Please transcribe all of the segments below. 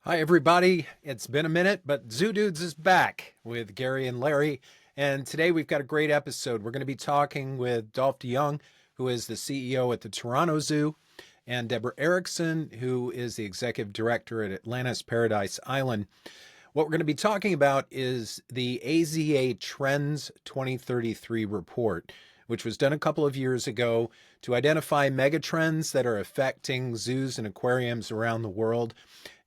Hi, everybody. It's been a minute, but Zoo Dudes is back with Gary and Larry. And today we've got a great episode. We're going to be talking with Dolf DeJong, who is the CEO at the Toronto Zoo, and Deborah Erickson, who is the executive director at Atlantis Paradise Island. What we're going to be talking about is the AZA Trends 2033 report, which was done a couple of years ago to identify megatrends that are affecting zoos and aquariums around the world.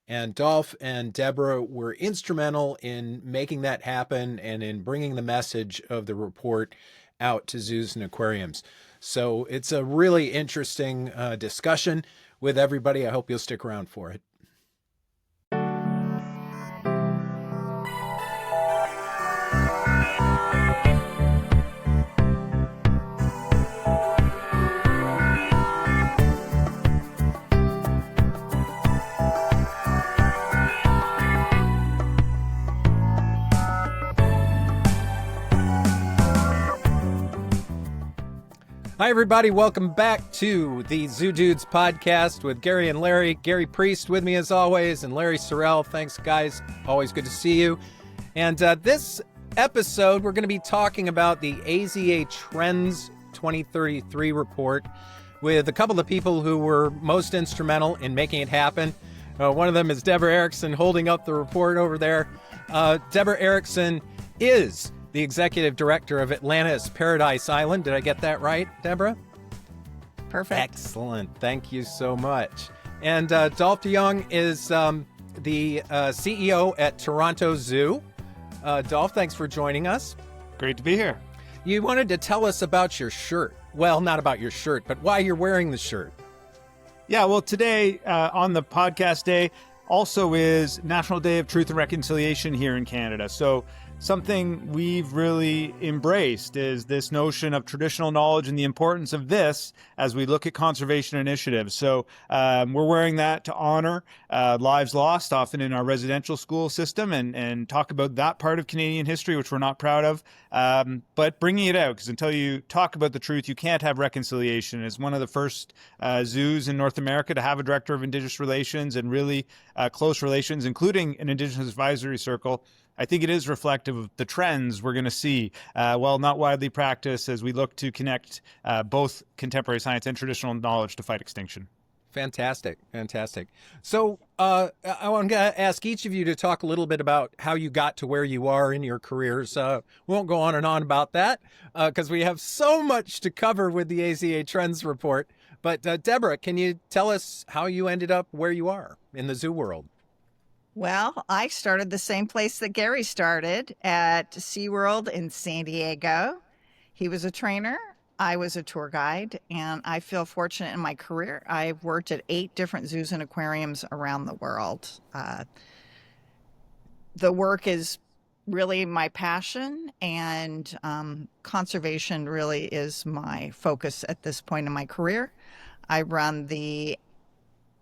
And Dolf and Deborah were instrumental in making that happen and in bringing the message of the report out to zoos and aquariums. So it's a really interesting discussion with everybody. I hope you'll stick around for it. Hi, everybody. Welcome back to the Zoo Dudes podcast with Gary and Larry. Gary Priest with me as always, and Larry Sorel. Thanks, guys. Always good to see you. And this episode, we're going to be talking about the AZA Trends 2033 report with a couple of people who were most instrumental in making it happen. One of them is Deborah Erickson holding up the report over there. Deborah Erickson is the executive director of Atlantis Paradise Island. Did I get that right, Deborah? Perfect. Excellent. Thank you so much. And Dolf DeJong is the CEO at Toronto Zoo. Dolf, thanks for joining us. Great to be here. You wanted to tell us about your shirt. Well, not about your shirt, but why you're wearing the shirt. Yeah, well, today on the podcast day also is National Day of Truth and Reconciliation here in Canada. So something we've really embraced is this notion of traditional knowledge and the importance of this as we look at conservation initiatives. So we're wearing that to honor lives lost, often in our residential school system, and talk about that part of Canadian history, which we're not proud of, but bringing it out, because until you talk about the truth, you can't have reconciliation. It's one of the first zoos in North America to have a director of Indigenous relations and really close relations, including an Indigenous advisory circle. I think it is reflective of the trends we're going to see, while not widely practiced, as we look to connect both contemporary science and traditional knowledge to fight extinction. Fantastic. Fantastic. So I want to ask each of you to talk a little bit about how you got to where you are in your careers. We won't go on and on about that because we have so much to cover with the AZA Trends report. But Deborah, can you tell us how you ended up where you are in the zoo world? Well, I started the same place that Gary started, at SeaWorld in San Diego. He was a trainer, I was a tour guide, and I feel fortunate in my career. I've worked at 8 different zoos and aquariums around the world. The work is really my passion, and conservation really is my focus at this point in my career. I run the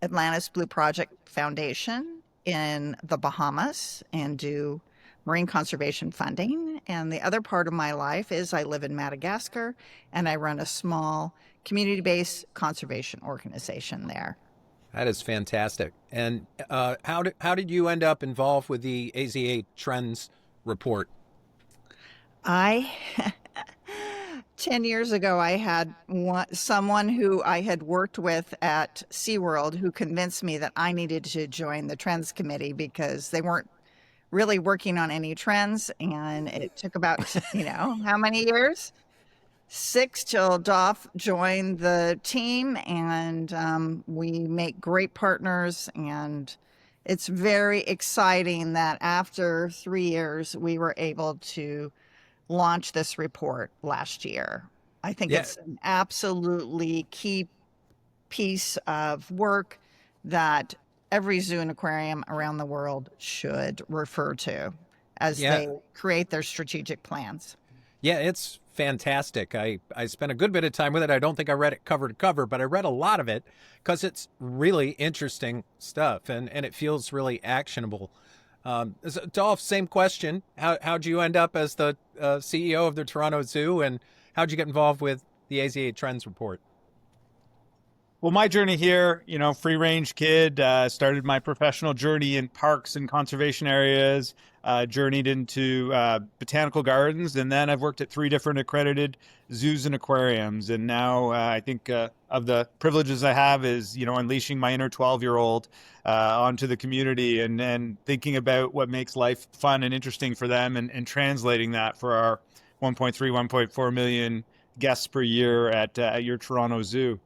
Atlantis Blue Project Foundation in the Bahamas and do marine conservation funding. And the other part of my life is I live in Madagascar and I run a small community-based conservation organization there. That is fantastic. And how did you end up involved with the AZA Trends report? 10 years ago, I had someone who I had worked with at SeaWorld who convinced me that I needed to join the Trends Committee because they weren't really working on any trends. And it took about, how many years? 6 till Dolf joined the team, and we make great partners. And it's very exciting that after 3 years, we were able to launch this report last year. I think it's an absolutely key piece of work that every zoo and aquarium around the world should refer to as they create their strategic plans. Yeah, it's fantastic. I spent a good bit of time with it. I don't think I read it cover to cover, but I read a lot of it because it's really interesting stuff and it feels really actionable. Dolf, same question. How'd you end up as the CEO of the Toronto Zoo, and how'd you get involved with the AZA Trends report? Well, my journey here, free range kid, started my professional journey in parks and conservation areas, journeyed into botanical gardens, and then I've worked at 3 different accredited zoos and aquariums. And now I think of the privileges I have is, unleashing my inner 12-year-old onto the community and thinking about what makes life fun and interesting for them and translating that for our 1.3, 1.4 million guests per year at your Toronto Zoo.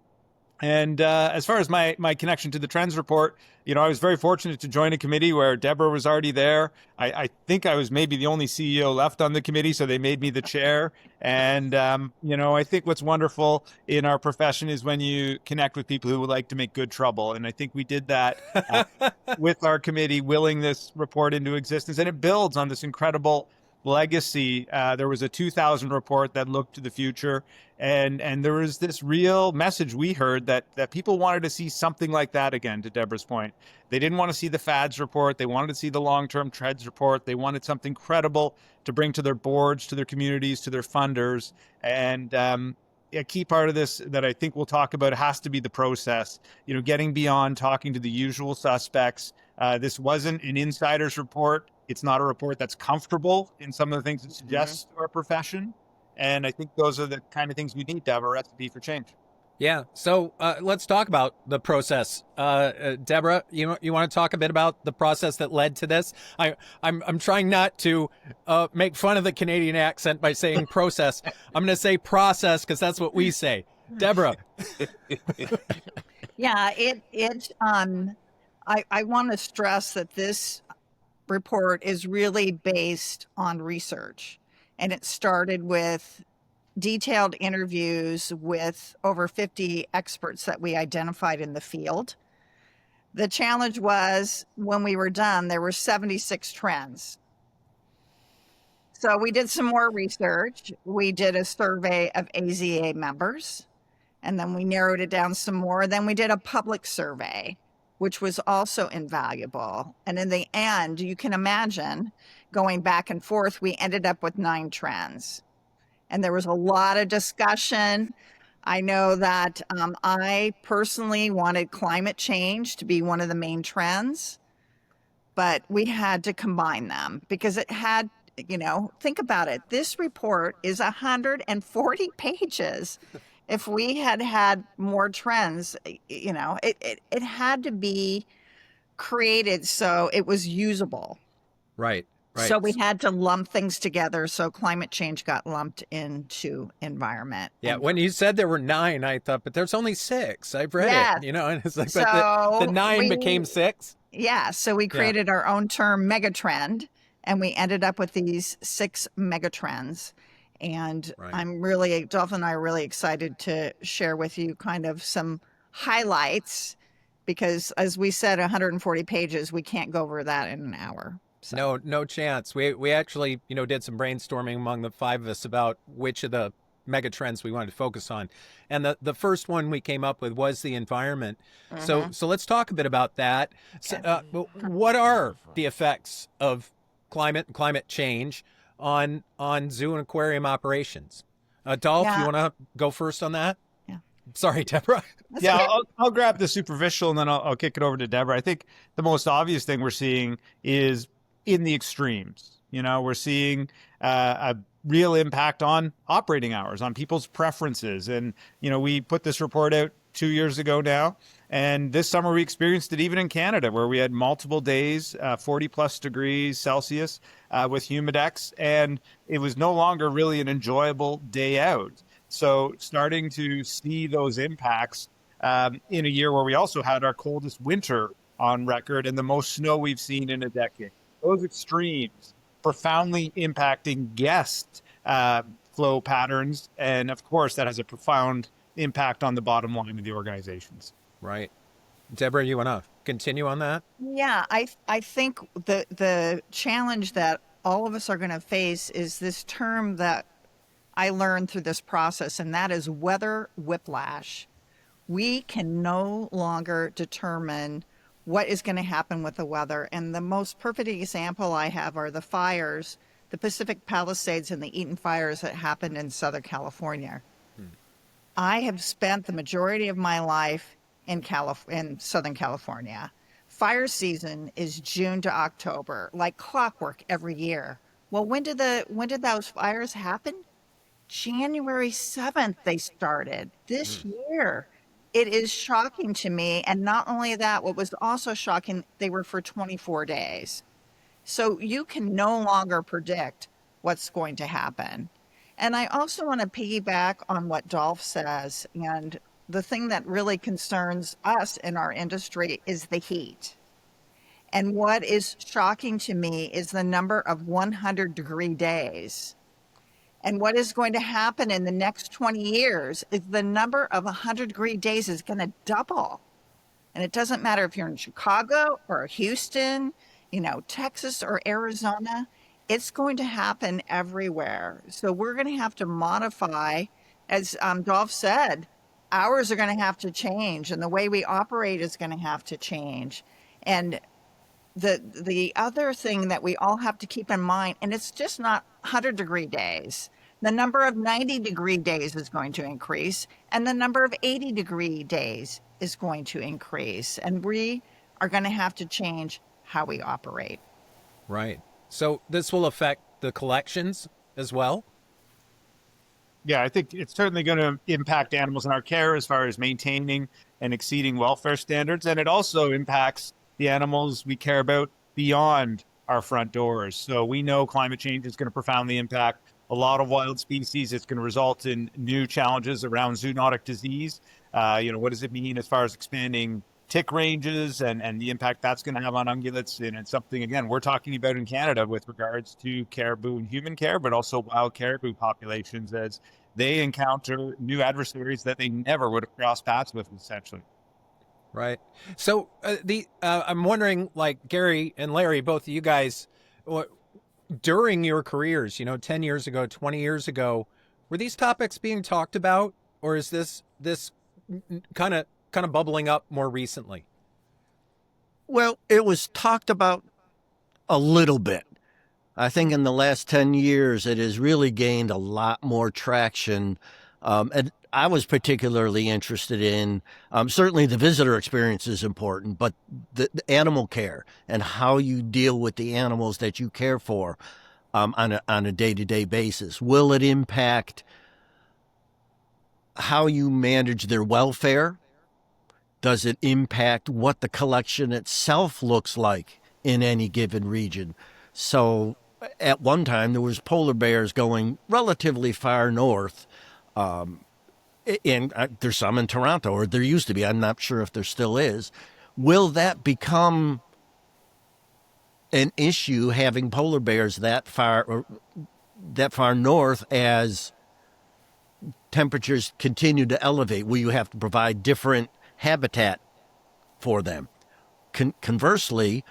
And as far as my connection to the Trends Report, I was very fortunate to join a committee where Deborah was already there. I think I was maybe the only CEO left on the committee, so they made me the chair. And, I think what's wonderful in our profession is when you connect with people who would like to make good trouble. And I think we did that with our committee, willing this report into existence. And it builds on this incredible legacy. There was a 2000 report that looked to the future, and there was this real message we heard that people wanted to see something like that again. To Deborah's point, they didn't want to see the fads report. They wanted to see the long-term trends report. They wanted something credible to bring to their boards, to their communities, to their funders. And a key part of this that I think we'll talk about has to be the process, getting beyond talking to the usual suspects. This wasn't an insider's report. It's not a report that's comfortable in some of the things it suggests to our profession. And I think those are the kind of things we need to have a recipe for change. Yeah. So let's talk about the process. Deborah, you want to talk a bit about the process that led to this? I'm trying not to make fun of the Canadian accent by saying process. I'm going to say process because that's what we say. Deborah. Yeah, I want to stress that this report is really based on research, and it started with detailed interviews with over 50 experts that we identified in the field. The challenge was when we were done, there were 76 trends. So we did some more research. We did a survey of AZA members, and then we narrowed it down some more. Then we did a public survey, which was also invaluable. And in the end, you can imagine going back and forth, we ended up with 9 trends. And there was a lot of discussion. I know that I personally wanted climate change to be one of the main trends, but we had to combine them because it had, think about it. This report is 140 pages. If we had had more trends, it had to be created so it was usable. Right. So we had to lump things together. So climate change got lumped into environment. Yeah. When you said there were 9, I thought, but there's only 6. I've read it, and it's like, so but the 9 became 6. Yeah. So we created our own term megatrend, and we ended up with these 6 megatrends. And I'm really, Dolph and I are really excited to share with you kind of some highlights because, as we said, 140 pages, we can't go over that in an hour. So. No chance. We actually, did some brainstorming among the 5 of us about which of the mega trends we wanted to focus on. And the first one we came up with was the environment. So let's talk a bit about that. Okay. So, what are the effects of climate change on zoo and aquarium operations? Dolph, you want to go first on that? Yeah. Sorry, Deborah. I'll grab the superficial and then I'll kick it over to Deborah. I think the most obvious thing we're seeing is in the extremes. We're seeing a real impact on operating hours, on people's preferences. And, we put this report out 2 years ago now. And this summer we experienced it even in Canada, where we had multiple days, 40 plus degrees Celsius with humidex, and it was no longer really an enjoyable day out. So starting to see those impacts in a year where we also had our coldest winter on record and the most snow we've seen in a decade. Those extremes profoundly impacting guest flow patterns. And of course, that has a profound impact on the bottom line of the organizations. Right. Deborah, you want to continue on that? Yeah, I think the challenge that all of us are going to face is this term that I learned through this process, and that is weather whiplash. We can no longer determine what is going to happen with the weather. And the most perfect example I have are the fires, the Pacific Palisades and the Eaton fires that happened in Southern California. I have spent the majority of my life in Southern California. Fire season is June to October, like clockwork every year. Well, when did those fires happen? January 7th they started this year. It is shocking to me. And not only that, what was also shocking, they were for 24 days. So you can no longer predict what's going to happen. And I also want to piggyback on what Dolf says. And the thing that really concerns us in our industry is the heat. And what is shocking to me is the number of 100-degree days. And what is going to happen in the next 20 years is the number of 100-degree days is going to double. And it doesn't matter if you're in Chicago or Houston, Texas or Arizona, it's going to happen everywhere. So we're going to have to modify, as Dolf said, hours are going to have to change and the way we operate is going to have to change. And the other thing that we all have to keep in mind, and it's just not 100-degree days, the number of 90-degree days is going to increase, and the number of 80-degree days is going to increase. And we are going to have to change how we operate. Right. So this will affect the collections as well? Yeah, I think it's certainly going to impact animals in our care as far as maintaining and exceeding welfare standards. And it also impacts the animals we care about beyond our front doors. So we know climate change is going to profoundly impact a lot of wild species. It's going to result in new challenges around zoonotic disease. What does it mean as far as expanding tick ranges and the impact that's going to have on ungulates? And it's something, again, we're talking about in Canada with regards to caribou and human care, but also wild caribou populations as they encounter new adversaries that they never would have crossed paths with, essentially. Right. So I'm wondering, like Gary and Larry, both of you guys, during your careers, 10 years ago, 20 years ago, were these topics being talked about, or is this kind of bubbling up more recently? Well, it was talked about a little bit. I think in the last 10 years, it has really gained a lot more traction. And I was particularly interested in, certainly the visitor experience is important, but the animal care and how you deal with the animals that you care for on a day-to-day basis. Will it impact how you manage their welfare? Does it impact what the collection itself looks like in any given region? So at one time, there was polar bears going relatively far north. And there's some in Toronto, or there used to be. I'm not sure if there still is. Will that become an issue, having polar bears that far north as temperatures continue to elevate? Will you have to provide different habitat for them? Conversely,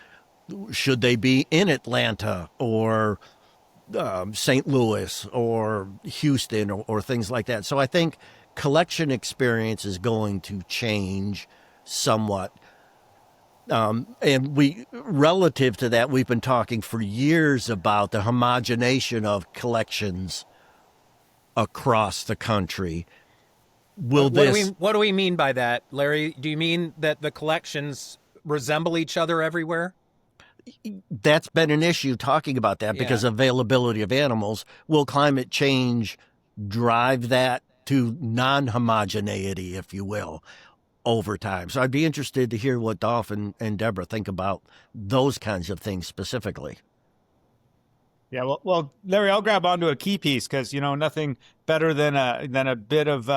should they be in Atlanta or St. Louis or Houston or things like that? So I think collection experience is going to change somewhat. And relative to that, we've been talking for years about the homogenation of collections across the country. What do we mean by that, Larry? Do you mean that the collections resemble each other everywhere? That's been an issue talking about that because availability of animals. Will climate change drive that to non-homogeneity, if you will, over time? So I'd be interested to hear what Dolf and Deborah think about those kinds of things specifically. Yeah, well, Larry, I'll grab onto a key piece because nothing better than a bit of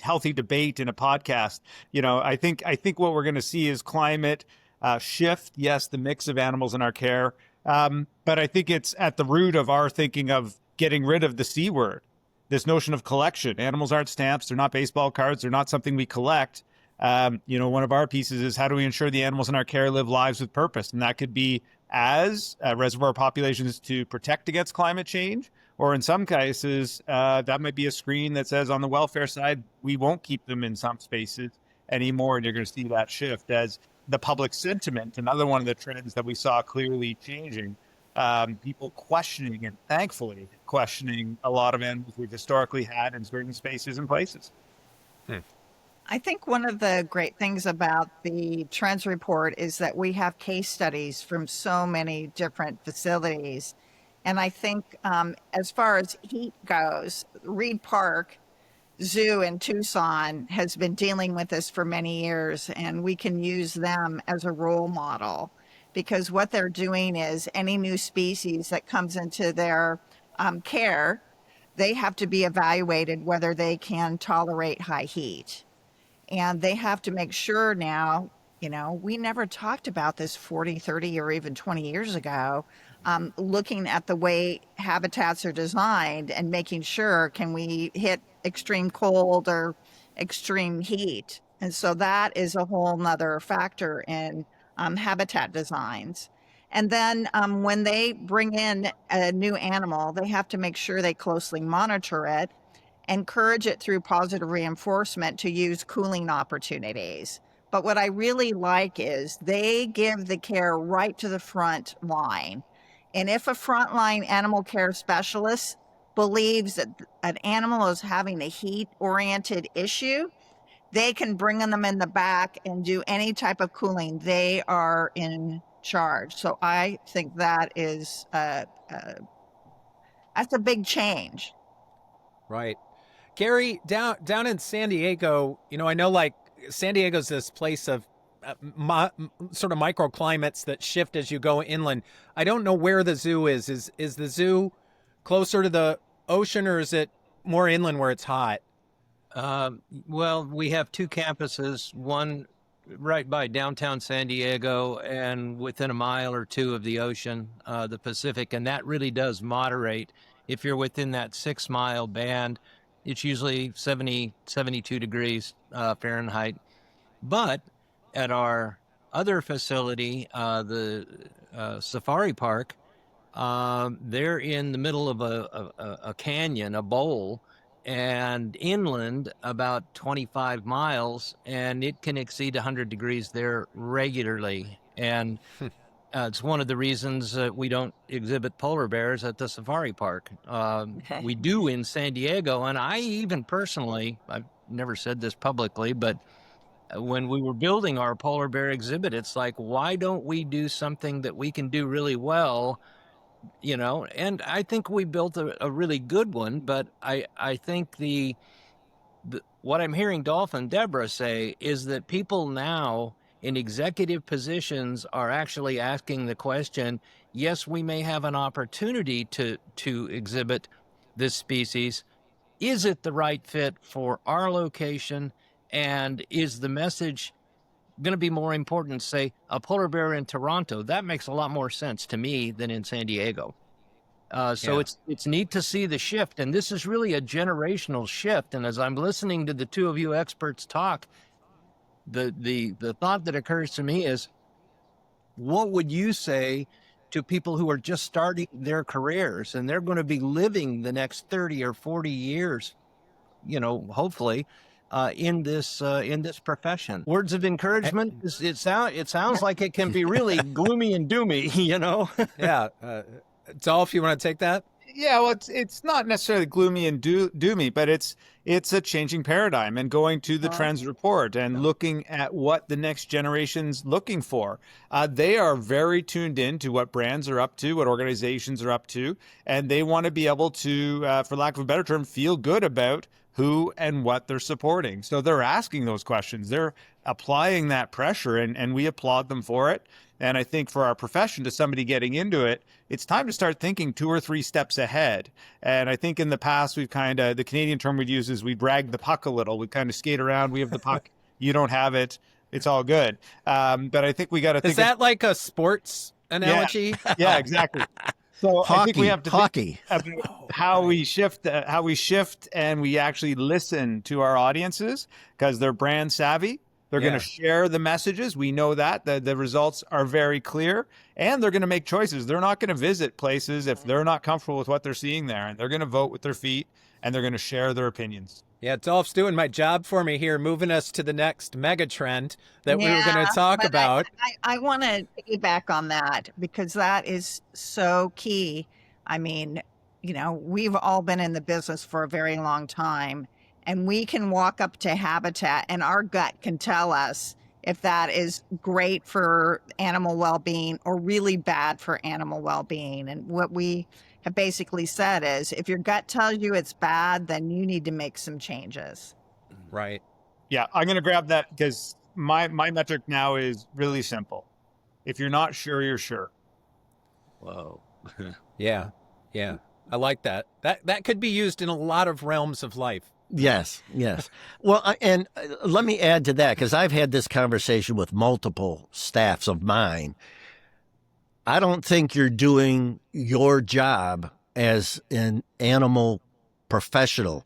healthy debate in a podcast. I think what we're going to see is climate shift. Yes, the mix of animals in our care, but I think it's at the root of our thinking of getting rid of the C word. This notion of collection. Animals aren't stamps. They're not baseball cards. They're not something we collect. One of our pieces is how do we ensure the animals in our care live lives with purpose? And that could be as reservoir populations to protect against climate change, or in some cases, that might be a screen that says on the welfare side, we won't keep them in some spaces anymore. And you're going to see that shift as the public sentiment, another one of the trends that we saw clearly changing. People questioning and thankfully questioning a lot of animals we've historically had in certain spaces and places. I think one of the great things about the Trends report is that we have case studies from so many different facilities. And I think as far as heat goes, Reed Park Zoo in Tucson has been dealing with this for many years, and we can use them as a role model because what they're doing is any new species that comes into their care, they have to be evaluated whether they can tolerate high heat. And they have to make sure now, we never talked about this 40, 30, or even 20 years ago, looking at the way habitats are designed and making sure, can we hit extreme cold or extreme heat? And so that is a whole nother factor in habitat designs. And then when they bring in a new animal, they have to make sure they closely monitor it, encourage it through positive reinforcement to use cooling opportunities. But what I really like is they give the care right to the front line. And if a frontline animal care specialist believes that an animal is having a heat-oriented issue, they can bring them in the back and do any type of cooling. They are in charge. So I think that is that's a big change. Right. Gary, down in San Diego, I know like San Diego's this place of sort of microclimates that shift as you go inland. I don't know where the zoo is. Is the zoo closer to the ocean, or is it more inland where it's hot? Well, we have two campuses, one right by downtown San Diego and within a mile or two of the ocean, the Pacific, and that really does moderate. If you're within that 6 mile band, it's usually 70, 72 degrees Fahrenheit. But at our other facility, the safari park, they're in the middle of a canyon, a bowl, and inland about 25 miles, and it can exceed 100 degrees there regularly. And it's one of the reasons that we don't exhibit polar bears at the safari park. We do in San Diego, and I even personally, I've never said this publicly, but when we were building our polar bear exhibit, it's like, why don't we do something that we can do really well? And I think we built a really good one, but I think what I'm hearing Dolf and Deborah say is that people now in executive positions are actually asking the question, yes, we may have an opportunity to exhibit this species. Is it the right fit for our location? And is the message going to be more important, say, a polar bear in Toronto? That makes a lot more sense to me than in San Diego. So it's neat to see the shift. And this is really a generational shift. And as I'm listening to the two of you experts talk, the thought that occurs to me is, what would you say to people who are just starting their careers and they're going to be living the next 30 or 40 years, hopefully, in this profession? Words of encouragement. It sounds like it can be really gloomy and doomy, Yeah. Dolph, you want to take that? Yeah, well, it's not necessarily gloomy and doomy, but it's a changing paradigm, and going to the Trends report and looking at what the next generation's looking for. They are very tuned in to what brands are up to, what organizations are up to, and they want to be able to, for lack of a better term, feel good about who and what they're supporting. So they're asking those questions. They're applying that pressure, and we applaud them for it. And I think for our profession, to somebody getting into it, it's time to start thinking 2 or 3 steps ahead. And I think in the past, we've the Canadian term we'd use is we drag the puck a little. We kind of skate around. We have the puck. You don't have it. It's all good. But I think we got to think. Is that like a sports analogy? Yeah, exactly. So Hockey, I think we have to hockey. think about how we shift, and we actually listen to our audiences because they're brand savvy. They're going to share the messages. We know that the results are very clear, and they're going to make choices. They're not going to visit places if they're not comfortable with what they're seeing there, and they're going to vote with their feet, and they're going to share their opinions. Yeah, Dolph's doing my job for me here, moving us to the next megatrend that we were going to talk about. I want to piggyback on that because that is so key. I mean, we've all been in the business for a very long time. And we can walk up to habitat and our gut can tell us if that is great for animal well-being or really bad for animal well-being. And what we have basically said is if your gut tells you it's bad, then you need to make some changes. Right. Yeah, I'm going to grab that because my metric now is really simple. If you're not sure, you're sure. Whoa. Yeah. Yeah. I like that. That could be used in a lot of realms of life. Yes, yes. Well, and let me add to that, because I've had this conversation with multiple staffs of mine. I don't think you're doing your job as an animal professional,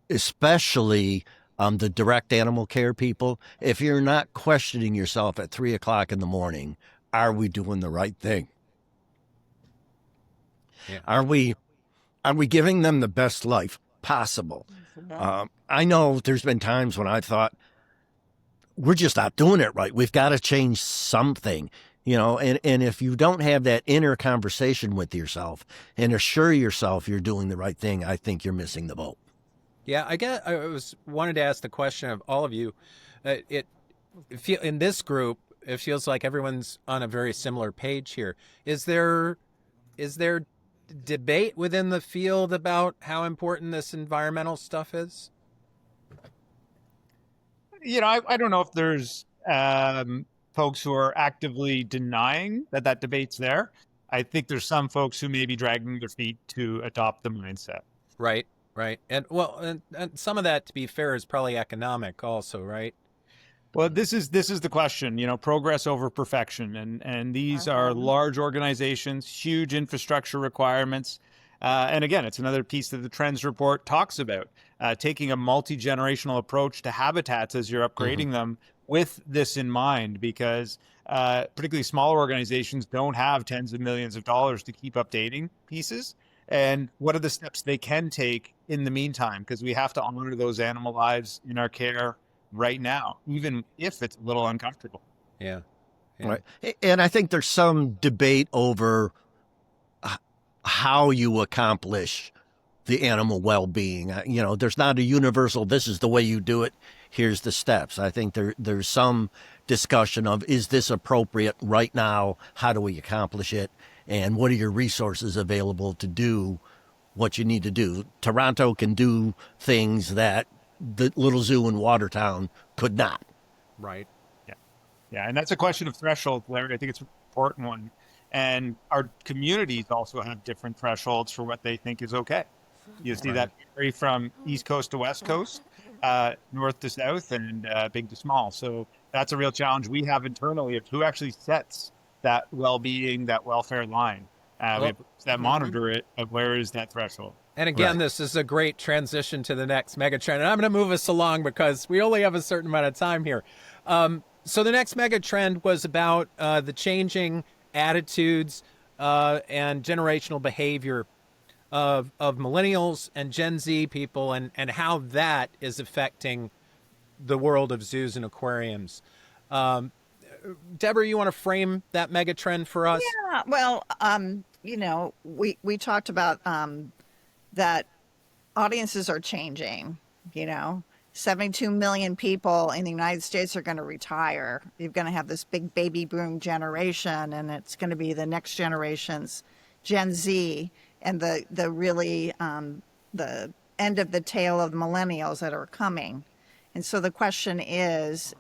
especially the direct animal care people, if you're not questioning yourself at 3:00 in the morning, are we doing the right thing? Yeah. Are we giving them the best life possible? I know there's been times when I thought, we're just not doing it right. We've got to change something, and if you don't have that inner conversation with yourself and assure yourself you're doing the right thing, I think you're missing the boat. Yeah, I wanted to ask the question of all of you. In this group, it feels like everyone's on a very similar page here. Is there debate within the field about how important this environmental stuff is? I don't know if there's folks who are actively denying that debate's there. I think there's some folks who may be dragging their feet to adopt the mindset. Right. And some of that, to be fair, is probably economic also, right? Well, this is the question, progress over perfection. And these are large organizations, huge infrastructure requirements. And again, it's another piece that the Trends report talks about, taking a multi-generational approach to habitats as you're upgrading them with this in mind, because particularly smaller organizations don't have tens of millions of dollars to keep updating pieces. And what are the steps they can take in the meantime? Because we have to honor those animal lives in our care right now, even if it's a little uncomfortable. Yeah. Right. And I think there's some debate over how you accomplish the animal well-being. There's not a universal, this is the way you do it, here's the steps. I think there's some discussion of, is this appropriate right now? How do we accomplish it? And what are your resources available to do what you need to do? Toronto can do things that the little zoo in Watertown could not. Right. Yeah. And that's a question of threshold, Larry. I think it's an important one. And our communities also have different thresholds for what they think is okay. You see that vary from East Coast to West Coast, north to south, and big to small. So that's a real challenge we have internally of who actually sets that well-being, that welfare line. We have that monitor it of where is that threshold. And again, This is a great transition to the next megatrend. And I'm going to move us along because we only have a certain amount of time here. So the next megatrend was about the changing attitudes and generational behavior of millennials and Gen Z people, and how that is affecting the world of zoos and aquariums. Deborah, you want to frame that megatrend for us? Yeah, well, we talked about that audiences are changing. 72 million people in the United States are going to retire. You're going to have this big baby boom generation, and it's going to be the next generation's Gen Z, and the really the end of the tail of the millennials that are coming. And so the question is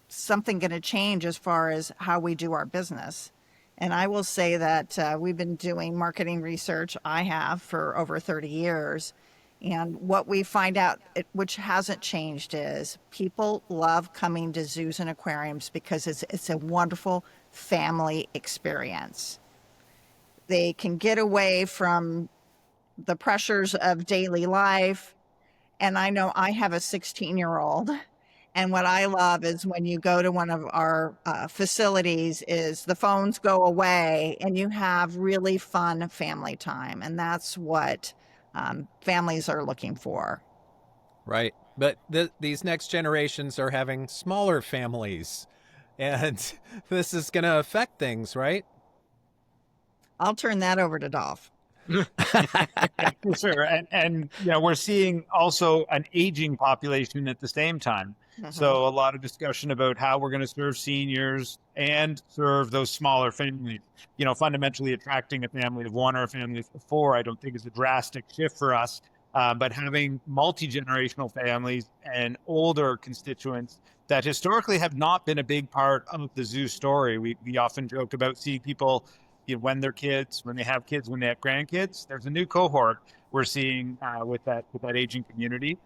something going to change as far as how we do our business? And I will say that we've been doing marketing research, I have, for over 30 years. And what we find out, which hasn't changed, is people love coming to zoos and aquariums because it's a wonderful family experience. They can get away from the pressures of daily life. And I know I have a 16-year-old. And what I love is when you go to one of our facilities is the phones go away and you have really fun family time. And that's what families are looking for. Right. But these next generations are having smaller families, and this is going to affect things, right? I'll turn that over to Dolf. For sure. And we're seeing also an aging population at the same time. So a lot of discussion about how we're going to serve seniors and serve those smaller families. Fundamentally attracting a family of one or a family of four, I don't think is a drastic shift for us. But having multi-generational families and older constituents that historically have not been a big part of the zoo story. We often joke about seeing people when they're kids, when they have kids, when they have grandkids. There's a new cohort we're seeing with that aging community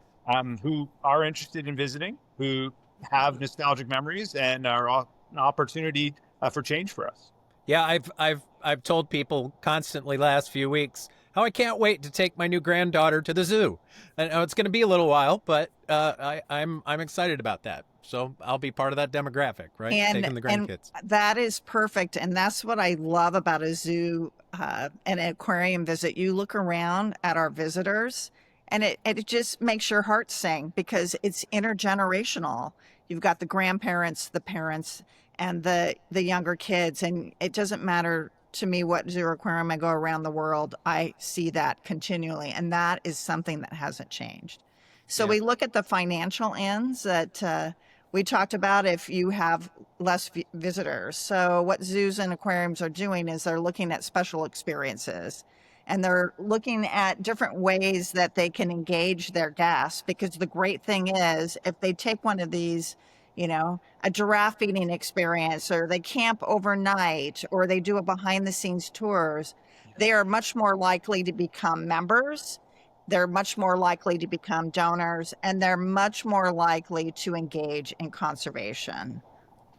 who are interested in visiting, who have nostalgic memories, and are an opportunity for change for us. Yeah, I've told people constantly last few weeks how I can't wait to take my new granddaughter to the zoo. I know it's going to be a little while, but I'm excited about that. So I'll be part of that demographic, right? Taking the grandkids. And that is perfect. And that's what I love about a zoo and an aquarium visit. You look around at our visitors and it just makes your heart sing because it's intergenerational. You've got the grandparents, the parents, and the younger kids. And it doesn't matter to me what zoo or aquarium I go around the world, I see that continually. And that is something that hasn't changed. So we look at the financial ends that we talked about if you have less visitors. So what zoos and aquariums are doing is they're looking at special experiences and they're looking at different ways that they can engage their guests. Because the great thing is if they take one of these, a giraffe feeding experience, or they camp overnight, or they do a behind the scenes tours, they are much more likely to become members. They're much more likely to become donors, and they're much more likely to engage in conservation.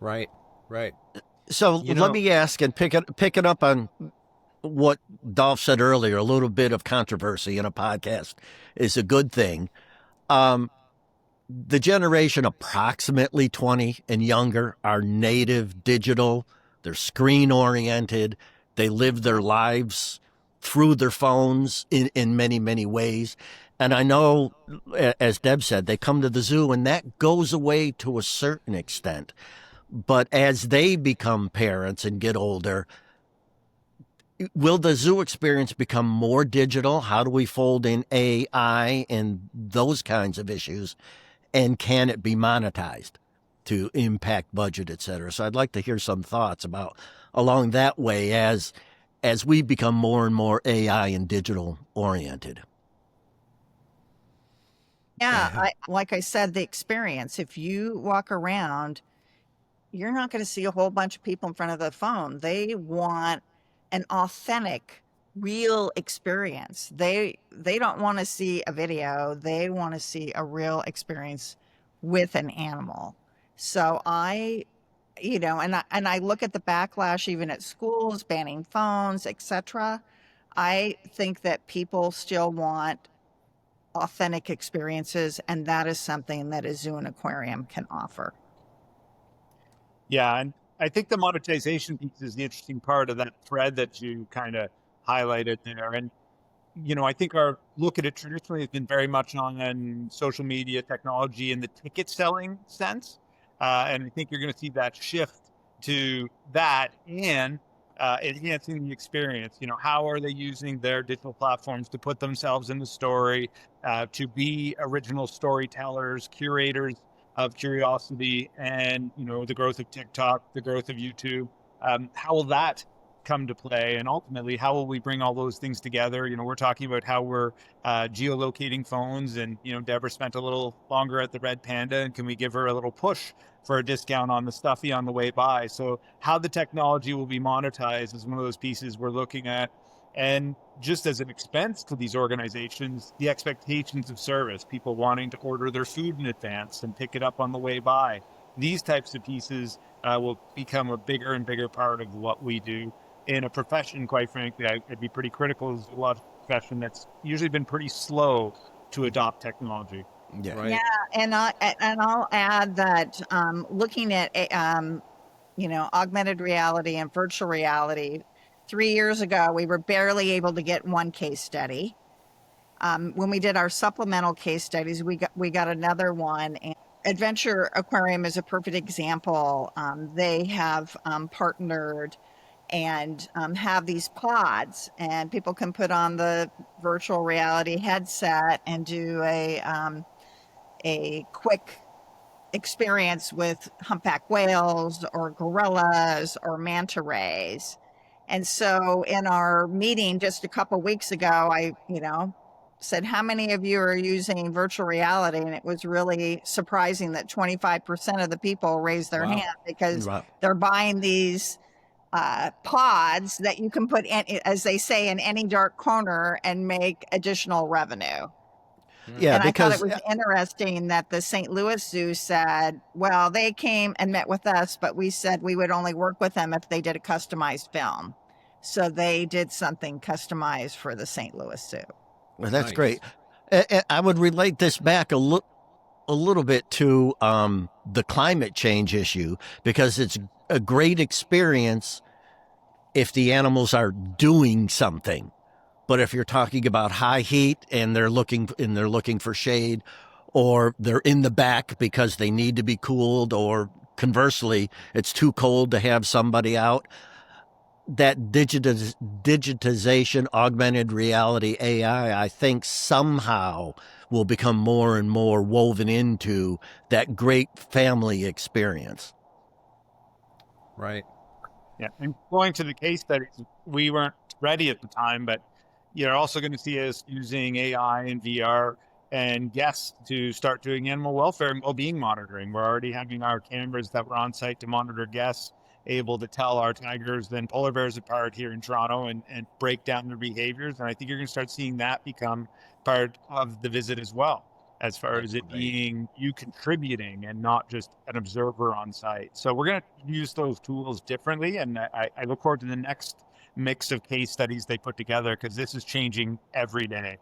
Right. So let me ask and pick it up on what Dolf said earlier. A little bit of controversy in a podcast is a good thing. The generation approximately 20 and younger are native digital. They're screen oriented. They live their lives through their phones in many, many ways. And I know, as Deb said, they come to the zoo and that goes away to a certain extent. But as they become parents and get older, will the zoo experience become more digital? How do we fold in AI and those kinds of issues? And can it be monetized to impact budget, et cetera? So I'd like to hear some thoughts about along that way as we become more and more AI and digital oriented. Yeah, like I said, the experience. If you walk around, you're not going to see a whole bunch of people in front of the phone. They want an authentic, real experience. They don't want to see a video. They want to see a real experience with an animal. So I look at the backlash even at schools banning phones, etc. I think that people still want authentic experiences, and that is something that a zoo and aquarium can offer. Yeah, and I think the monetization piece is the interesting part of that thread that you kind of highlighted there. And, I think our look at it traditionally has been very much on social media technology in the ticket selling sense. And I think you're going to see that shift to that and enhancing the experience. How are they using their digital platforms to put themselves in the story, to be original storytellers, curators of curiosity, and the growth of TikTok, the growth of YouTube. How will that come to play, and ultimately how will we bring all those things together? We're talking about how we're geolocating phones, and Deborah spent a little longer at the Red Panda, and can we give her a little push for a discount on the stuffy on the way by? So how the technology will be monetized is one of those pieces we're looking at. And just as an expense to these organizations, the expectations of service, people wanting to order their food in advance and pick it up on the way by, these types of pieces will become a bigger and bigger part of what we do in a profession. Quite frankly, I'd be pretty critical of a lot of profession that's usually been pretty slow to adopt technology. Yeah. Right. Yeah, and I'll add that looking at augmented reality and virtual reality, 3 years ago we were barely able to get one case study. When we did our supplemental case studies, we got another one. And Adventure Aquarium is a perfect example. They have partnered and have these pods, and people can put on the virtual reality headset and do a quick experience with humpback whales or gorillas or manta rays. And so in our meeting just a couple weeks ago, I, said, how many of you are using virtual reality? And it was really surprising that 25% of the people raised their Wow. hand because Wow. they're buying these pods that you can put in, as they say, in any dark corner and make additional revenue. Yeah, And I thought it because was interesting that the St. Louis Zoo said, well, they came and met with us, but we said we would only work with them if they did a customized film. So they did something customized for the St. Louis Zoo. well, that's Nice. great. I would relate this back a little bit to the climate change issue, because it's a great experience if the animals are doing something. But if you're talking about high heat and they're looking for shade, or they're in the back because they need to be cooled, or conversely, it's too cold to have somebody out, that digitization, augmented reality, AI, I think somehow will become more and more woven into that great family experience. Right. Yeah, and going to the case studies, we weren't ready at the time, but you're also going to see us using AI and VR and guests to start doing animal welfare and well-being monitoring. We're already having our cameras that were on site to monitor guests able to tell our tigers and polar bears apart here in Toronto and break down their behaviors. And I think you're going to start seeing that become part of the visit as well, as far as it being you contributing and not just an observer on site. So we're going to use those tools differently. And I look forward to the next mix of case studies they put together, because this is changing every day.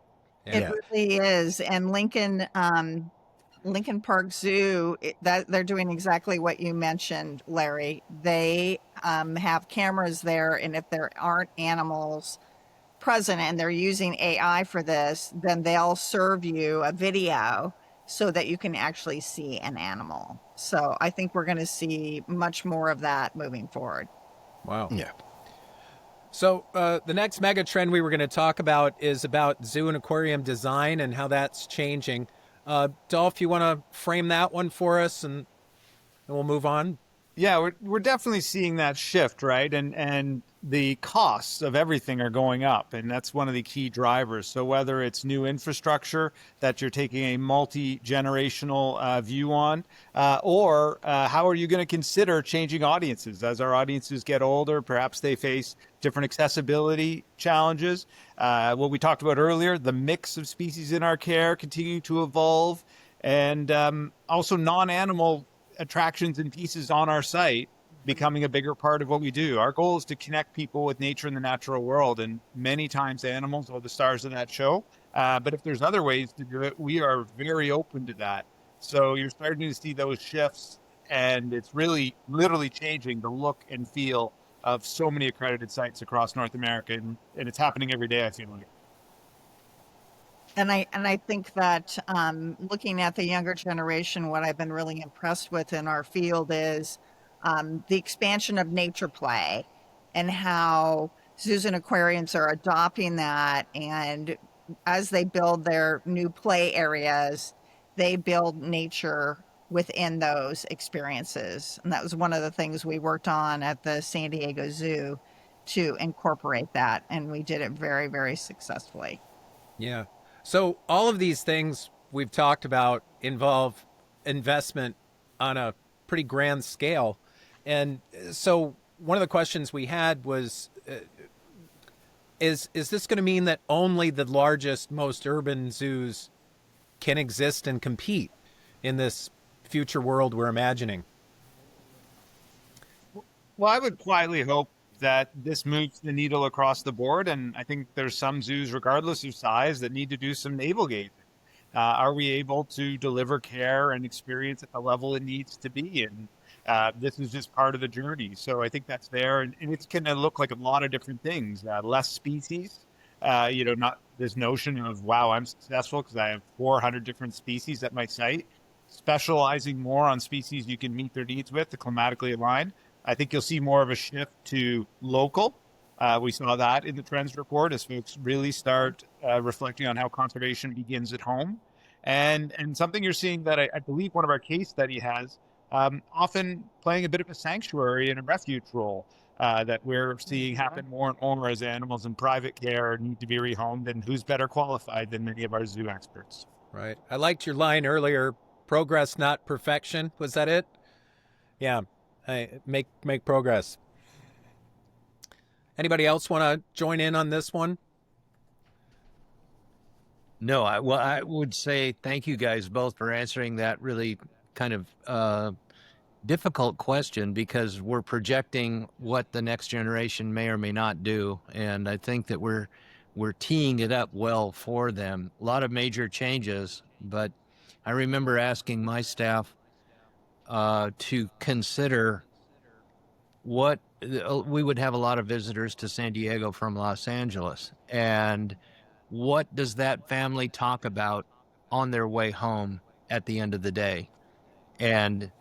It really is. And Lincoln Park Zoo, that they're doing exactly what you mentioned, Larry. They have cameras there, and if there aren't animals present and they're using AI for this, then they'll serve you a video so that you can actually see an animal. So I think we're going to see much more of that moving forward. Wow. Yeah. So the next mega trend we were going to talk about is about zoo and aquarium design and how that's changing. Dolf, you want to frame that one for us, and we'll move on? Yeah, we're definitely seeing that shift, right? And the costs of everything are going up, and that's one of the key drivers. So whether it's new infrastructure that you're taking a multi-generational view on, or how are you going to consider changing audiences as our audiences get older? Perhaps they face different accessibility challenges. What we talked about earlier, the mix of species in our care continue to evolve, and also non-animal attractions and pieces on our site becoming a bigger part of what we do. Our goal is to connect people with nature and the natural world, and many times animals are the stars of that show. But if there's other ways to do it, we are very open to that. So you're starting to see those shifts, and it's really literally changing the look and feel of so many accredited sites across North America, and it's happening every day, I feel like. And I think that looking at the younger generation, what I've been really impressed with in our field is the expansion of nature play, and how zoos and aquariums are adopting that. And as they build their new play areas, they build nature within those experiences. And that was one of the things we worked on at the San Diego Zoo, to incorporate that. And we did it very, very successfully. Yeah. So all of these things we've talked about involve investment on a pretty grand scale. And so one of the questions we had was, is this going to mean that only the largest, most urban zoos can exist and compete in this future world we're imagining? Well, I would quietly hope that this moves the needle across the board. And I think there's some zoos, regardless of size, that need to do some navel gazing. Are we able to deliver care and experience at the level it needs to be? And this is just part of the journey. So I think that's there. And it's going to look like a lot of different things. Less species, not this notion of, wow, I'm successful because I have 400 different species at my site. Specializing more on species you can meet their needs with to climatically align. I think you'll see more of a shift to local. We saw that in the Trends report as folks really start reflecting on how conservation begins at home. And something you're seeing that I believe one of our case study has, often playing a bit of a sanctuary and a refuge role that we're seeing happen more and more as animals in private care need to be rehomed, and who's better qualified than many of our zoo experts. Right. I liked your line earlier, progress, not perfection. Was that it? Yeah. Make progress. Anybody else want to join in on this one? No, I would say thank you guys both for answering that really kind of difficult question, because we're projecting what the next generation may or may not do, and I think that we're teeing it up well for them. A lot of major changes, but I remember asking my staff to consider what we would have a lot of visitors to San Diego from Los Angeles, and what does that family talk about on their way home at the end of the day? And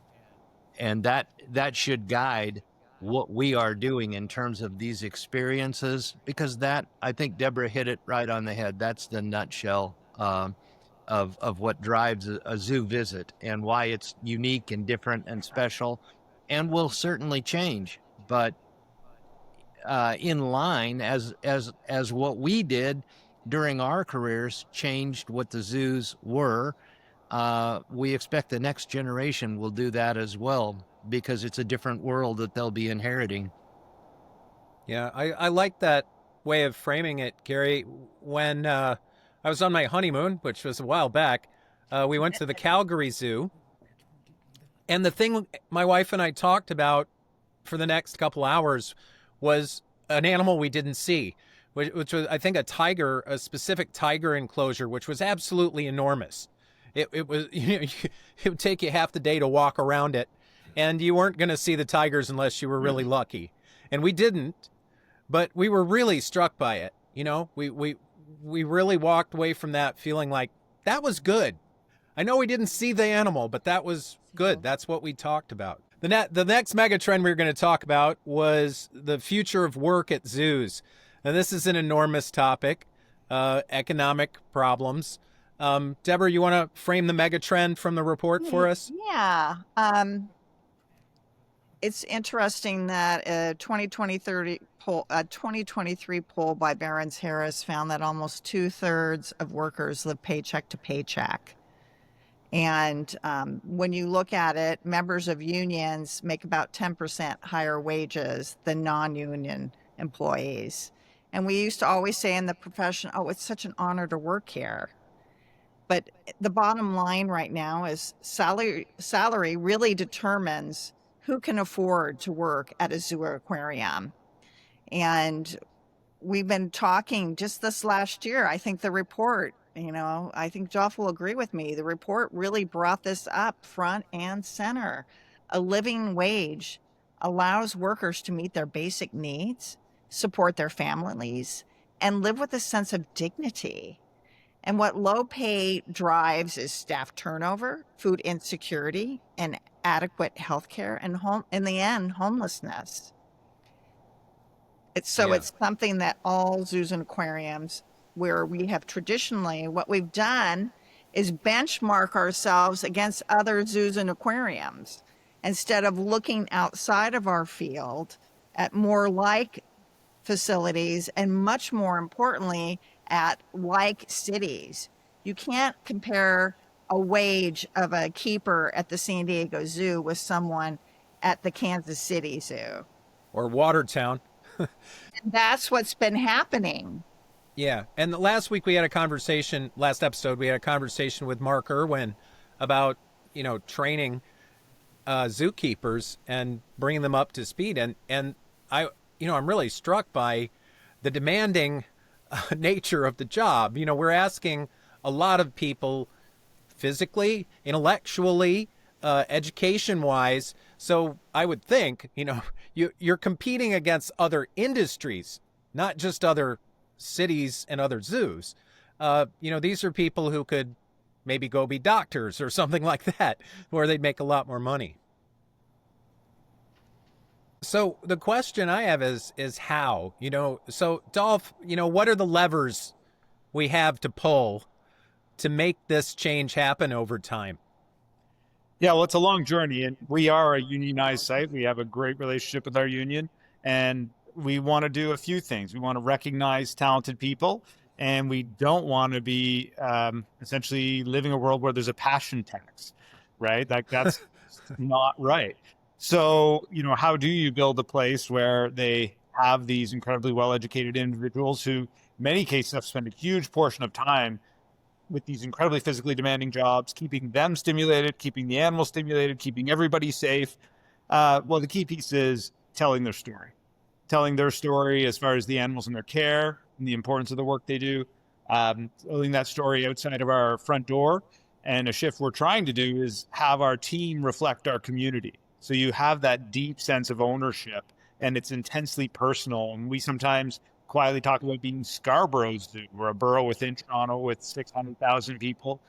that should guide what we are doing in terms of these experiences, because that, I think Deborah hit it right on the head. That's the nutshell of what drives a zoo visit and why it's unique and different and special, and will certainly change, but in line as what we did during our careers changed what the zoos were. We expect the next generation will do that as well, because it's a different world that they'll be inheriting. Yeah, I like that way of framing it, Gary. When I was on my honeymoon, which was a while back, we went to the Calgary Zoo. And the thing my wife and I talked about for the next couple hours was an animal we didn't see, which was, I think, a tiger, a specific tiger enclosure, which was absolutely enormous. It was, it would take you half the day to walk around it, and you weren't going to see the tigers unless you were really lucky. And we didn't, but we were really struck by it. We really walked away from that feeling like that was good. I know we didn't see the animal, but that was good. That's what we talked about. The next megatrend we were going to talk about was the future of work at zoos. Now, this is an enormous topic, economic problems. Deborah, you want to frame the megatrend from the report for us? Yeah. It's interesting that a 2023 poll by Barron's Harris found that almost 2/3 of workers live paycheck to paycheck. And when you look at it, members of unions make about 10% higher wages than non-union employees. And we used to always say in the profession, oh, it's such an honor to work here. But the bottom line right now is salary really determines who can afford to work at a zoo or aquarium. And we've been talking just this last year, I think the report, I think Dolf will agree with me. The report really brought this up front and center. A living wage allows workers to meet their basic needs, support their families, and live with a sense of dignity. And what low pay drives is staff turnover, food insecurity, and adequate health care, and in the end, homelessness. It's something that all zoos and aquariums, where we have traditionally, what we've done is benchmark ourselves against other zoos and aquariums instead of looking outside of our field at more like facilities, and much more importantly, at like cities. You can't compare a wage of a keeper at the San Diego Zoo with someone at the Kansas City Zoo. Or Watertown. And that's what's been happening. Yeah. And last episode, we had a conversation with Mark Irwin about, training zookeepers and bringing them up to speed. And I'm really struck by the demanding nature of the job. We're asking a lot of people physically, intellectually, education-wise. So I would think, you're competing against other industries, not just other cities and other zoos. These are people who could maybe go be doctors or something like that, where they'd make a lot more money. So the question I have is how, so Dolph, what are the levers we have to pull to make this change happen over time? Yeah, well, it's a long journey, and we are a unionized site. We have a great relationship with our union, and we want to do a few things. We want to recognize talented people, and we don't want to be essentially living a world where there's a passion tax, right? That's not right. So, how do you build a place where they have these incredibly well-educated individuals who, in many cases, have spent a huge portion of time with these incredibly physically demanding jobs, keeping them stimulated, keeping the animals stimulated, keeping everybody safe. Well, the key piece is telling their story as far as the animals in their care and the importance of the work they do, telling that story outside of our front door. And a shift we're trying to do is have our team reflect our community. So you have that deep sense of ownership, and it's intensely personal. And we sometimes quietly talk about being Scarborough's Zoo, or a borough within Toronto with 600,000 people,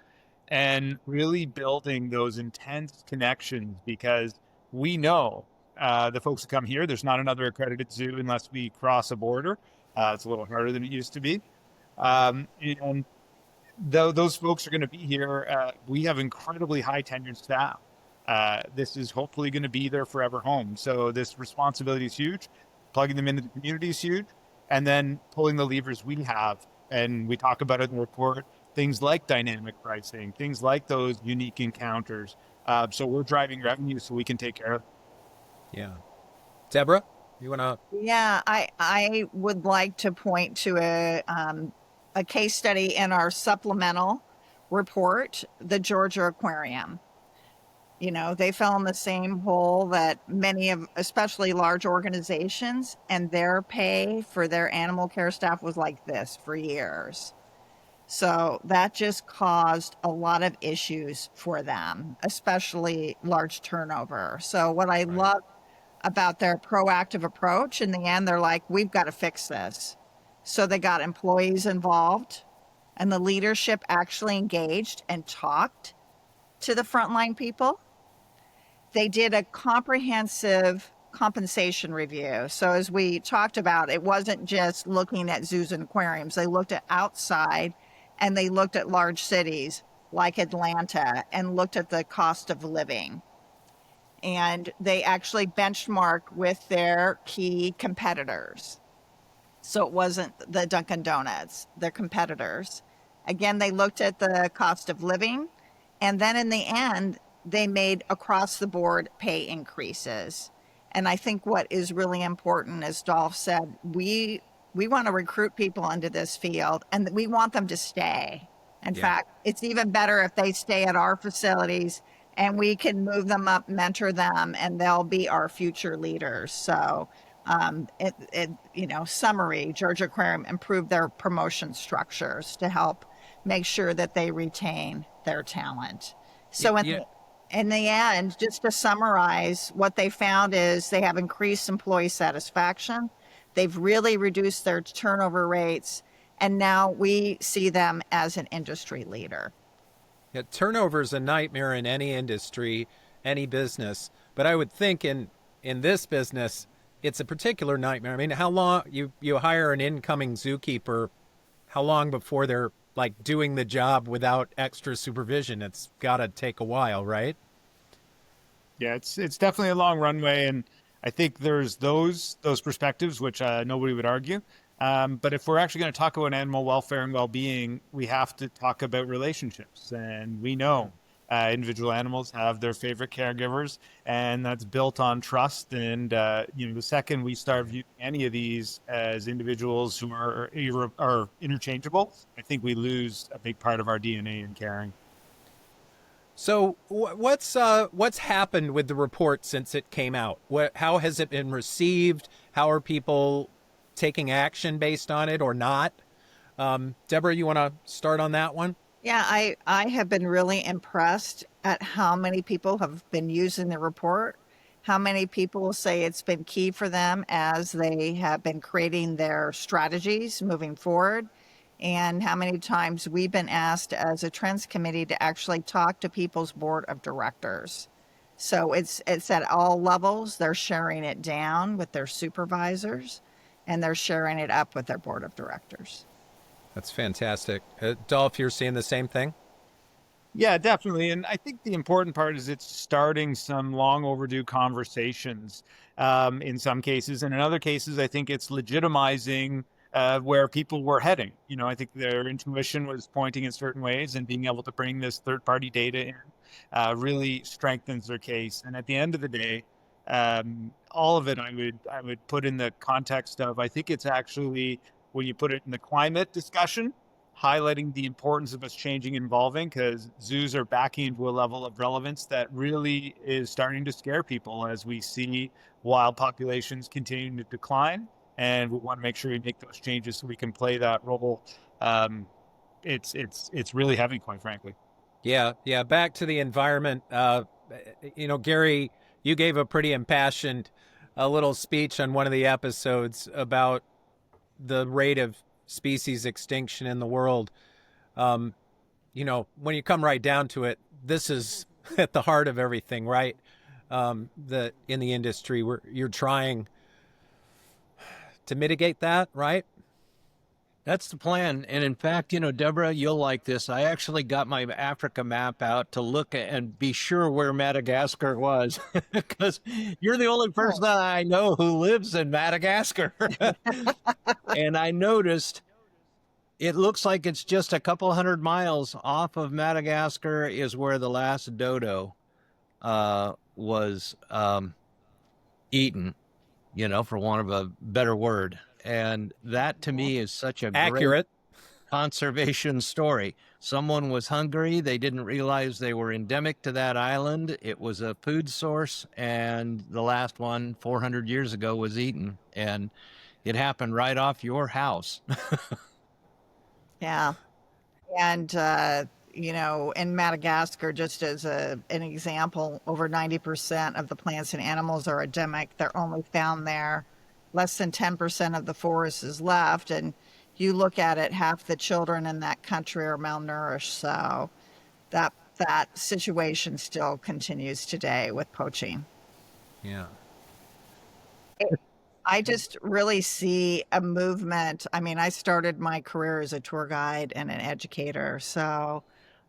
and really building those intense connections, because we know the folks that come here, there's not another accredited zoo unless we cross a border. It's a little harder than it used to be. And those folks are going to be here. We have incredibly high tenured staff. This is hopefully going to be their forever home. So this responsibility is huge. Plugging them into the community is huge. And then pulling the levers we have, and we talk about it in the report, things like dynamic pricing, things like those unique encounters. So we're driving revenue so we can take care of it. Yeah. Deborah, you want to? Yeah, I would like to point to a case study in our supplemental report, the Georgia Aquarium. They fell in the same hole that many of, especially large organizations, and their pay for their animal care staff was like this for years. So that just caused a lot of issues for them, especially large turnover. So what I love about their proactive approach, in the end, they're like, we've got to fix this. So they got employees involved, and the leadership actually engaged and talked to the frontline people. They did a comprehensive compensation review. So as we talked about, it wasn't just looking at zoos and aquariums. They looked at outside, and they looked at large cities like Atlanta and looked at the cost of living. And they actually benchmarked with their key competitors. So it wasn't the Dunkin' Donuts, their competitors. Again, they looked at the cost of living, and then in the end, they made across the board pay increases. And I think what is really important, as Dolph said, we want to recruit people into this field, and we want them to stay. In fact, it's even better if they stay at our facilities, and we can move them up, mentor them, and they'll be our future leaders. So, summary, Georgia Aquarium improved their promotion structures to help make sure that they retain their talent. So in the end, just to summarize, what they found is they have increased employee satisfaction. They've really reduced their turnover rates, and now we see them as an industry leader. Yeah, turnover is a nightmare in any industry, any business. But I would think in this business, it's a particular nightmare. I mean, how long you hire an incoming zookeeper, how long before they're like doing the job without extra supervision? It's got to take a while, right? Yeah, it's definitely a long runway, and I think there's those perspectives which nobody would argue. But if we're actually going to talk about animal welfare and well-being, we have to talk about relationships. And we know individual animals have their favorite caregivers, and that's built on trust. And the second we start viewing any of these as individuals who are interchangeable, I think we lose a big part of our DNA in caring. So what's happened with the report since it came out? How has it been received? How are people taking action based on it or not? Deborah, you want to start on that one? Yeah, I have been really impressed at how many people have been using the report, how many people say it's been key for them as they have been creating their strategies moving forward, and how many times we've been asked as a Trends Committee to actually talk to people's board of directors. So it's at all levels. They're sharing it down with their supervisors, and they're sharing it up with their board of directors. That's fantastic. Dolph, you're seeing the same thing? Yeah, definitely. And I think the important part is it's starting some long overdue conversations in some cases. And in other cases, I think it's legitimizing where people were heading. You know, I think their intuition was pointing in certain ways, and being able to bring this third-party data in really strengthens their case. And at the end of the day, all of it I would put in the context of, I think it's actually, when you put it in the climate discussion, highlighting the importance of us changing and evolving, because zoos are backing into a level of relevance that really is starting to scare people as we see wild populations continuing to decline. And we want to make sure we make those changes so we can play that role. It's really heavy, quite frankly. Yeah. Back to the environment. Gary, you gave a pretty impassioned little speech on one of the episodes about the rate of species extinction in the world. When you come right down to it, this is at the heart of everything, right? In the industry, where you're trying to mitigate that, right? That's the plan. And in fact, Deborah, you'll like this. I actually got my Africa map out to look at and be sure where Madagascar was, because you're the only person that I know who lives in Madagascar. And I noticed it looks like it's just a couple 100 miles off of Madagascar is where the last dodo was eaten, for want of a better word. And that to me is such a accurate great conservation story. Someone was hungry. They didn't realize they were endemic to that island. It was a food source. And the last one 400 years ago was eaten. And it happened right off your house. Yeah. And, in Madagascar, just as an example, over 90% of the plants and animals are endemic. They're only found there. Less than 10% of the forest is left. And you look at it, half the children in that country are malnourished. So that situation still continues today with poaching. Yeah. I just really see a movement. I mean, I started my career as a tour guide and an educator. So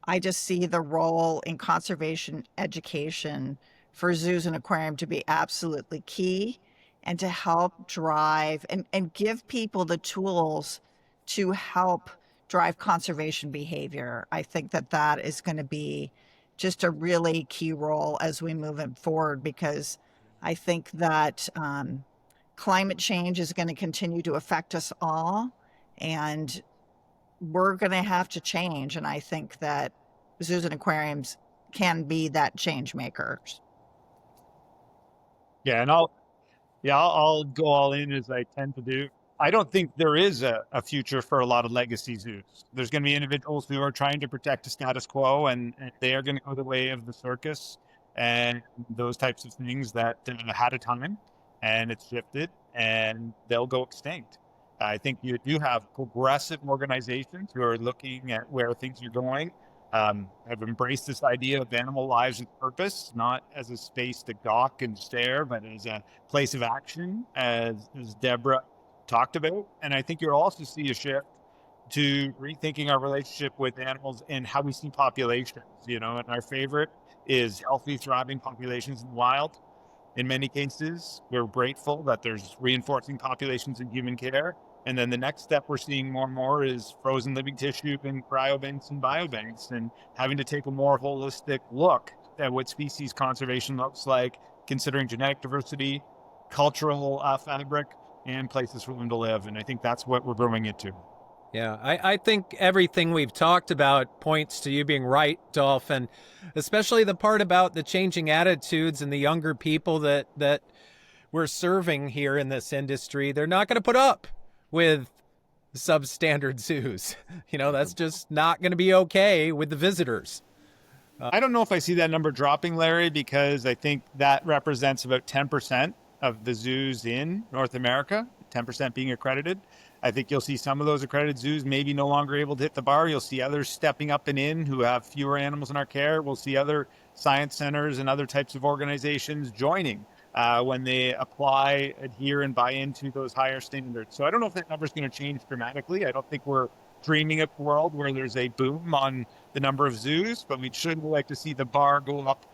I just see the role in conservation education for zoos and aquarium to be absolutely key, and to help drive and give people the tools to help drive conservation behavior. I think that is going to be just a really key role as we move it forward, because I think that climate change is going to continue to affect us all, and we're going to have to change. And I think that zoos and aquariums can be that change makers. Yeah, and I'll go all in, as I tend to do. I don't think there is a future for a lot of legacy zoos. There's going to be individuals who are trying to protect the status quo, and they are going to go the way of the circus and those types of things that had a time, and it's shifted, and they'll go extinct. I think you do have progressive organizations who are looking at where things are going. Have embraced this idea of animal lives with purpose, not as a space to gawk and stare, but as a place of action, as Deborah talked about. And I think you'll also see a shift to rethinking our relationship with animals and how we see populations, and our favorite is healthy, thriving populations in the wild. In many cases, we're grateful that there's reinforcing populations in human care. And then the next step we're seeing more and more is frozen living tissue in cryobanks and biobanks, and having to take a more holistic look at what species conservation looks like, considering genetic diversity, cultural fabric, and places for them to live. And I think that's what we're growing into. Yeah, I think everything we've talked about points to you being right, Dolph, and especially the part about the changing attitudes and the younger people that we're serving here in this industry. They're not going to put up with substandard zoos. That's just not going to be okay with the visitors. I don't know if I see that number dropping, Larry, because I think that represents about 10% of the zoos in North America. 10% being accredited. I think you'll see some of those accredited zoos maybe no longer able to hit the bar. You'll see others stepping up and in who have fewer animals in our care. We'll see other science centers and other types of organizations joining when they apply, adhere, and buy into those higher standards. So I don't know if that number is going to change dramatically. I don't think we're dreaming of a world where there's a boom on the number of zoos, but we'd sure like to see the bar go up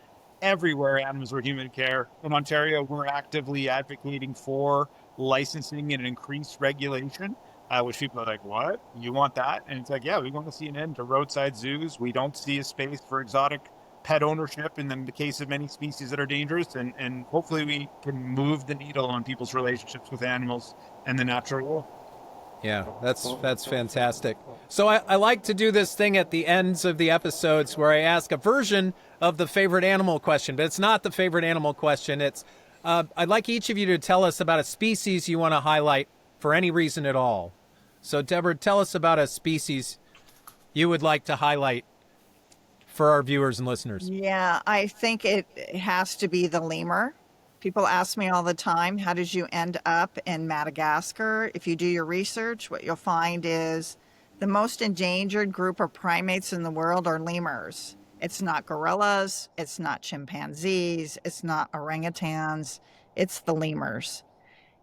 everywhere animals are human care. In Ontario, we're actively advocating for licensing and increased regulation, which people are like, what? You want that? And it's like, yeah, we want to see an end to roadside zoos. We don't see a space for exotic pet ownership in the case of many species that are dangerous. And hopefully we can move the needle on people's relationships with animals and the natural world. Yeah, that's fantastic. So I like to do this thing at the ends of the episodes where I ask a version of the favorite animal question, but it's not the favorite animal question. It's I'd like each of you to tell us about a species you want to highlight for any reason at all. So Deborah, tell us about a species you would like to highlight for our viewers and listeners. Yeah, I think it has to be the lemur. People ask me all the time, how did you end up in Madagascar? If you do your research, what you'll find is the most endangered group of primates in the world are lemurs. It's not gorillas, it's not chimpanzees, it's not orangutans, it's the lemurs.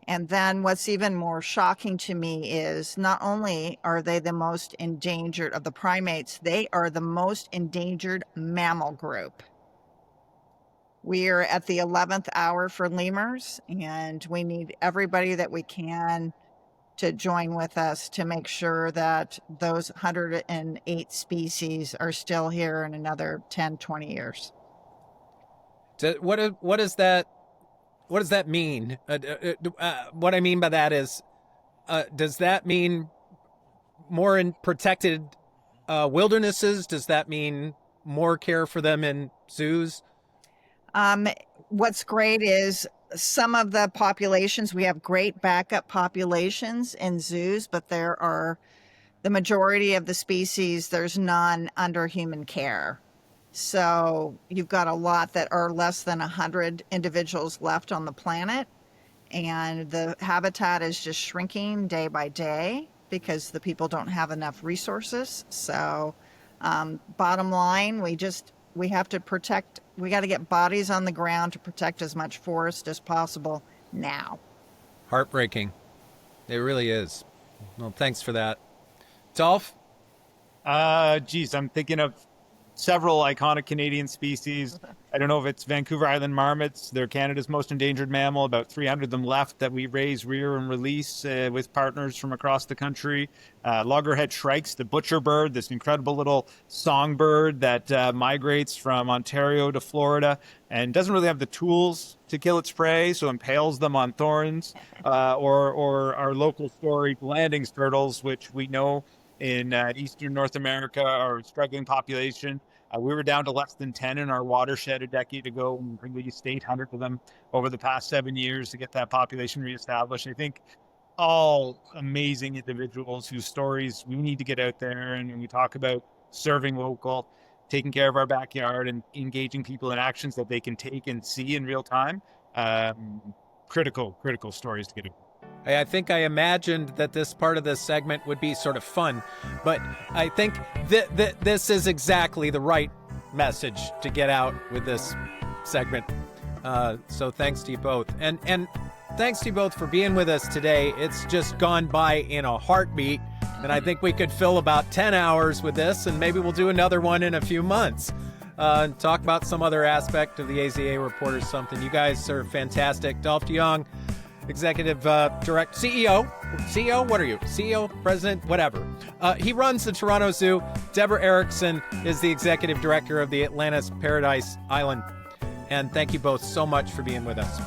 And then what's even more shocking to me is not only are they the most endangered of the primates, they are the most endangered mammal group. We're at the 11th hour for lemurs, and we need everybody that we can to join with us to make sure that those 108 species are still here in another 10, 20 years. What does that mean? What I mean by that is, does that mean more in protected wildernesses? Does that mean more care for them in zoos? What's great is some of the populations, we have great backup populations in zoos, but there are the majority of the species, there's none under human care. So you've got a lot that are less than 100 individuals left on the planet. And the habitat is just shrinking day by day because the people don't have enough resources. So bottom line, we have to protect, we got to get bodies on the ground to protect as much forest as possible now. Heartbreaking. It really is. Well, thanks for that. Dolf? I'm thinking of several iconic Canadian species. I don't know if it's Vancouver Island marmots. They're Canada's most endangered mammal, about 300 of them left that we raise, rear, and release with partners from across the country. Loggerhead shrikes, the butcher bird, this incredible little songbird that migrates from Ontario to Florida and doesn't really have the tools to kill its prey, so impales them on thorns. Or our local storied landing turtles, which we know in eastern North America are a struggling population. We were down to less than 10 in our watershed a decade ago, and we released 800 of them over the past 7 years to get that population reestablished. I think all amazing individuals whose stories we need to get out there, and when we talk about serving local, taking care of our backyard, and engaging people in actions that they can take and see in real time, critical stories to get out. I think I imagined that this part of this segment would be sort of fun, but I think that this is exactly the right message to get out with this segment. So thanks to you both. And thanks to you both for being with us today. It's just gone by in a heartbeat, and I think we could fill about 10 hours with this, and maybe we'll do another one in a few months. And talk about some other aspect of the AZA report or something. You guys are fantastic. Dolf DeJong, Executive Director, CEO, what are you? CEO, President, whatever. He runs the Toronto Zoo. Deborah Erickson is the Executive Director of the Atlantis Paradise Island. And thank you both so much for being with us.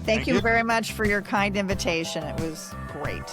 Thank you very much for your kind invitation. It was great.